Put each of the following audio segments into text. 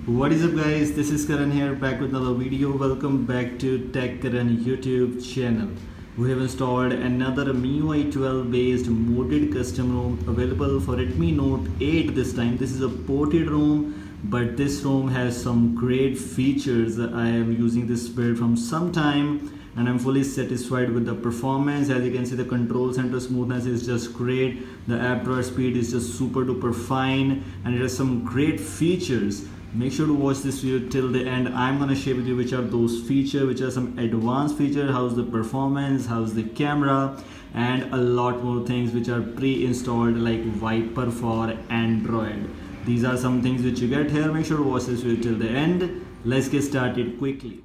What is up guys, this is Karan here back with another video. Welcome back to Tech Karan YouTube channel. We have installed another MIUI 12 based modded custom ROM available for Redmi Note 8 this time. This is a ported ROM, but this ROM has some great features. I am using this build from some time and I'm fully satisfied with the performance. As you can see, the control center smoothness is just great, the app drawer speed is just super duper fine, and it has some great features. Make sure to watch this video till the end. I'm gonna share with you which are those features, which are some advanced features, how's the performance, how's the camera, and a lot more things which are pre-installed like Viper for Android. These are some things which you get here. Make sure to watch this video till the end. Let's get started quickly.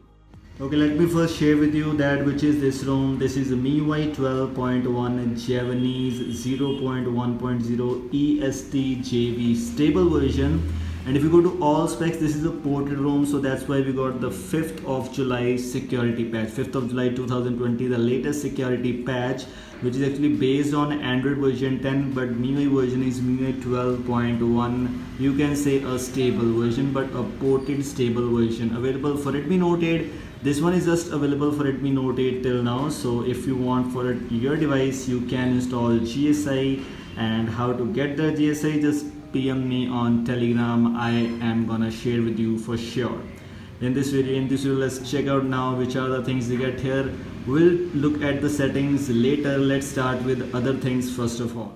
Okay, let me first share with you that which is this ROM. This is a MIUI 12.1 Javanese 0.1.0 EST JV stable version. And if you go to all specs, this is a ported ROM, so that's why we got the 5th of July security patch. 5th of July 2020, the latest security patch, which is actually based on Android version 10, but MIUI version is MIUI 12.1. You can say a stable version, but a ported stable version available for Redmi Note 8. This one is just available for Redmi Note 8 till now, so if you want for your device, you can install GSI. And how to get the GSI, just PM me on Telegram. I am gonna share with you for sure. In this video, let's check out now which are the things you get here. We'll look at the settings later. Let's start with other things first of all.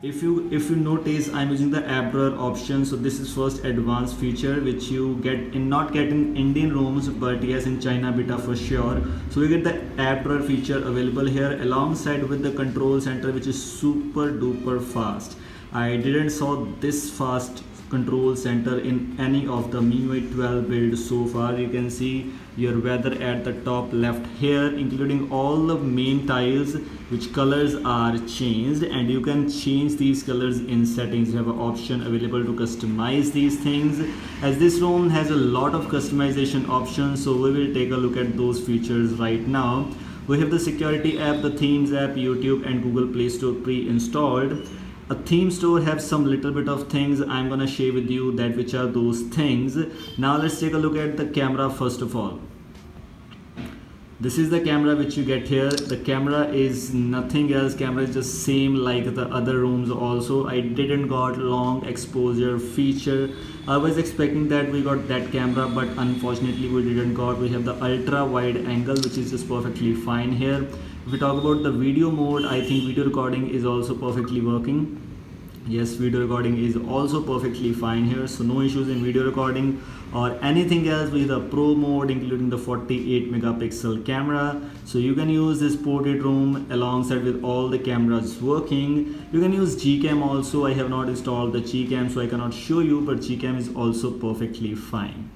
If you notice, I'm using the app drawer option. So this is first advanced feature which you not get in Indian ROMs, but yes, in China beta for sure. So you get the app drawer feature available here alongside with the control center, which is super duper fast. I didn't saw this fast control center in any of the MIUI 12 builds so far. You can see your weather at the top left here, including all the main tiles, which colors are changed, and you can change these colors in settings. You have an option available to customize these things, as this ROM has a lot of customization options, so we will take a look at those features right now. We have the security app, the themes app, YouTube and Google Play Store pre-installed. A theme store has some little bit of things. I'm gonna share with you that which are those things. Now let's take a look at the camera first of all. This is the camera which you get here. The camera is nothing else. Camera is just same like the other ROMs also. I didn't got long exposure feature. I was expecting that we got that camera, but unfortunately we didn't got. We have the ultra wide angle, which is just perfectly fine here. If we talk about the video mode, I think video recording is also perfectly working. Yes, video recording is also perfectly fine here, so no issues in video recording or anything else. With the pro mode, including the 48 megapixel camera, so you can use this ported ROM alongside with all the cameras working. You can use Gcam also. I have not installed the Gcam, so I cannot show you, but Gcam is also perfectly fine.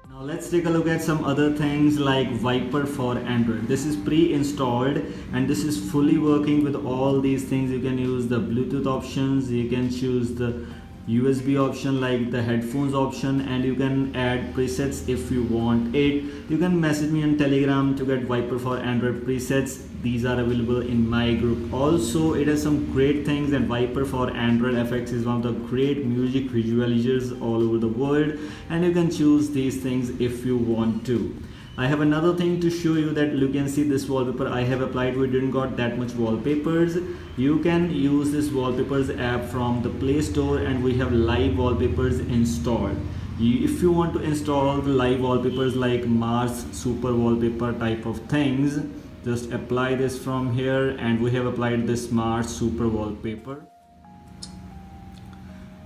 Now let's take a look at some other things like Viper for Android. This is pre-installed and this is fully working with all these things. You can use the Bluetooth options, you can choose the USB option like the headphones option, and you can add presets if you want it. You can message me on Telegram to get Viper for Android presets. These are available in my group. Also, it has some great things, and Viper for Android FX is one of the great music visualizers all over the world, and you can choose these things if you want to. I have another thing to show you that you can see this wallpaper I have applied. We didn't got that much wallpapers. You can use this wallpapers app from the Play Store, and we have live wallpapers installed. If you want to install the live wallpapers like Mars super wallpaper type of things, just apply this from here, and we have applied this Mars super wallpaper.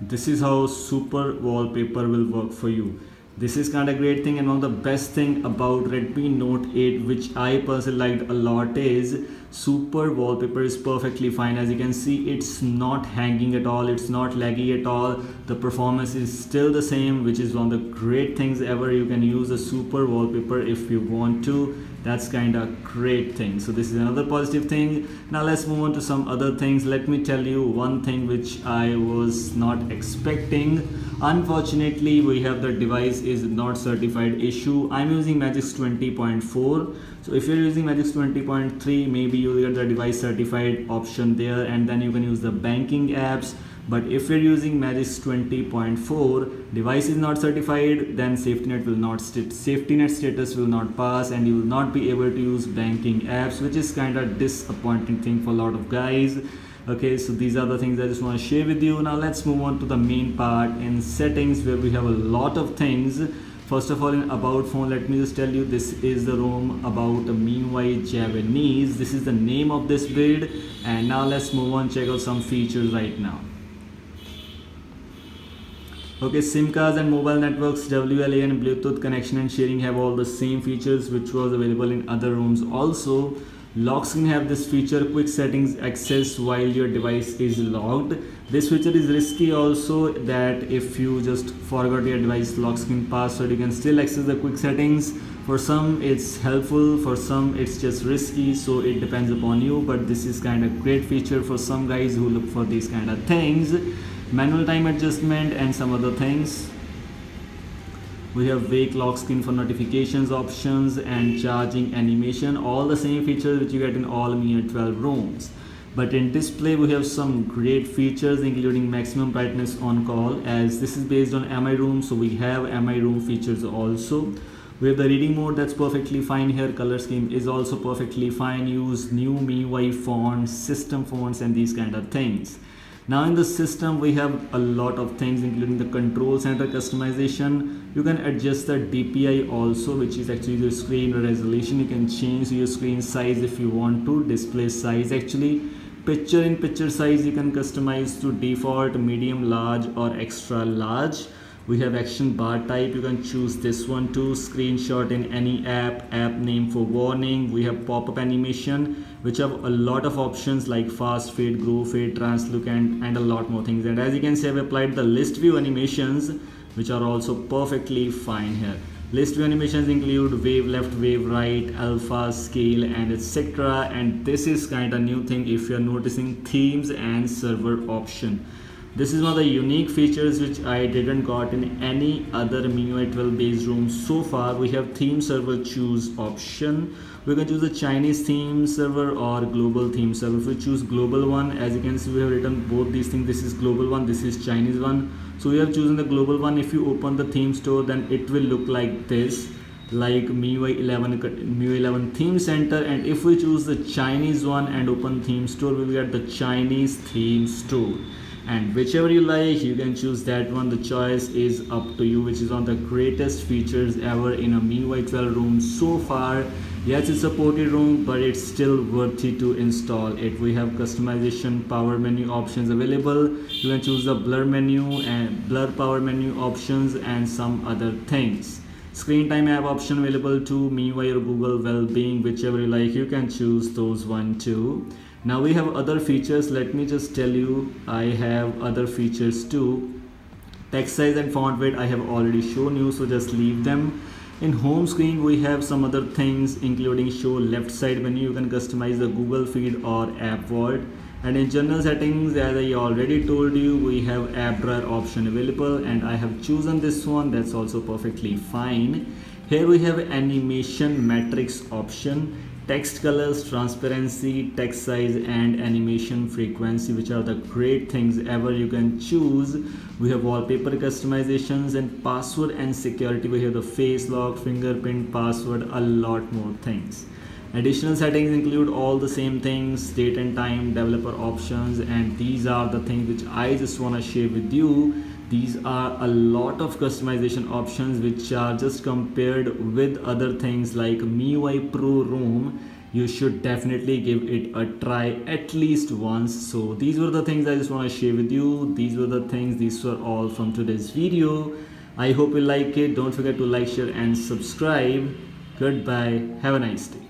This is how super wallpaper will work for you. This is kind of great thing, and one of the best thing about Redmi Note 8, which I personally liked a lot, is super wallpaper is perfectly fine. As you can see, it's not hanging at all, it's not laggy at all. The performance is still the same, which is one of the great things ever. You can use a super wallpaper if you want to. That's kind of great thing. So this is another positive thing. Now let's move on to some other things. Let me tell you one thing which I was not expecting. Unfortunately, we have the device is not certified issue. I'm using Magix 20.4. So if you're using Magix 20.3, maybe you'll get the device certified option there, and then you can use the banking apps. But if you're using Magix 20.4, device is not certified, then safety net status will not pass, and you will not be able to use banking apps, which is kind of disappointing thing for a lot of guys. Okay, so these are the things I just want to share with you. Now let's move on to the main part in settings, where we have a lot of things. First of all, in about phone, let me just tell you, this is the ROM about the MIUI Javanese. This is the name of this build. And now let's move on, check out some features right now. Okay, SIM cards and mobile networks, WLAN, Bluetooth connection and sharing have all the same features which was available in other ROMs also. Lock screen have this feature, quick settings access while your device is locked. This feature is risky also, that if you just forgot your device lock screen password, you can still access the quick settings. For some it's helpful, for some it's just risky, so it depends upon you, but this is kind of great feature for some guys who look for these kind of things. Manual time adjustment and some other things. We have wake lock screen for notifications options and charging animation, all the same features which you get in all MIUI 12 ROMs. But in display we have some great features, including maximum brightness on call, as this is based on MI room, so we have MI room features also. We have the reading mode, that's perfectly fine here. Color scheme is also perfectly fine. Use new MIUI fonts, system fonts and these kind of things. Now in the system we have a lot of things, including the control center customization. You can adjust the DPI also, which is actually the screen resolution. You can change your screen size if you want to, display size actually. Picture in picture size you can customize to default, medium, large or extra large. We have action bar type, you can choose this one too. Screenshot in any app, app name for warning. We have pop-up animation, which have a lot of options like fast fade, grow fade, translucent and a lot more things. And as you can see, I've applied the list view animations, which are also perfectly fine here. List view animations include wave left, wave right, alpha, scale and etc. And this is kind of new thing if you're noticing, themes and server option. This is one of the unique features which I didn't got in any other MIUI 12 based ROM so far. We have theme server choose option. We can choose the Chinese theme server or global theme server. If we choose global one, as you can see, we have written both these things. This is global one, this is Chinese one. So we have chosen the global one. If you open the theme store, then it will look like this, like MIUI 11 theme center. And if we choose the Chinese one and open theme store, we will get the Chinese theme store. And whichever you like, you can choose that one. The choice is up to you, which is one of the greatest features ever in a MIUI 12 ROM so far. Yes, it's a ported ROM, but it's still worthy to install it. We have customization power menu options available. You can choose the blur menu and blur power menu options and some other things. Screen time app option available to MIUI or Google Wellbeing, whichever you like, you can choose those one too. Now we have other features. Let me just tell you, I have other features too. Text size and font weight I have already shown you, so just leave them. In home screen we have some other things, including show left side menu. You can customize the Google feed or app vault. And in general settings, as I already told you, we have app drawer option available, and I have chosen this one. That's also perfectly fine. Here we have animation matrix option, text colors, transparency, text size and animation frequency, which are the great things ever you can choose. We have wallpaper customizations and password and security. We have the face lock, fingerprint, password, a lot more things. Additional settings include all the same things, date and time, developer options, and these are the things which I just want to share with you. These are a lot of customization options which are just compared with other things like MIUI Pro ROM. You should definitely give it a try at least once. So these were the things I just want to share with you. These were the things, these were all from today's video. I hope you like it. Don't forget to like, share and subscribe. Goodbye. Have a nice day.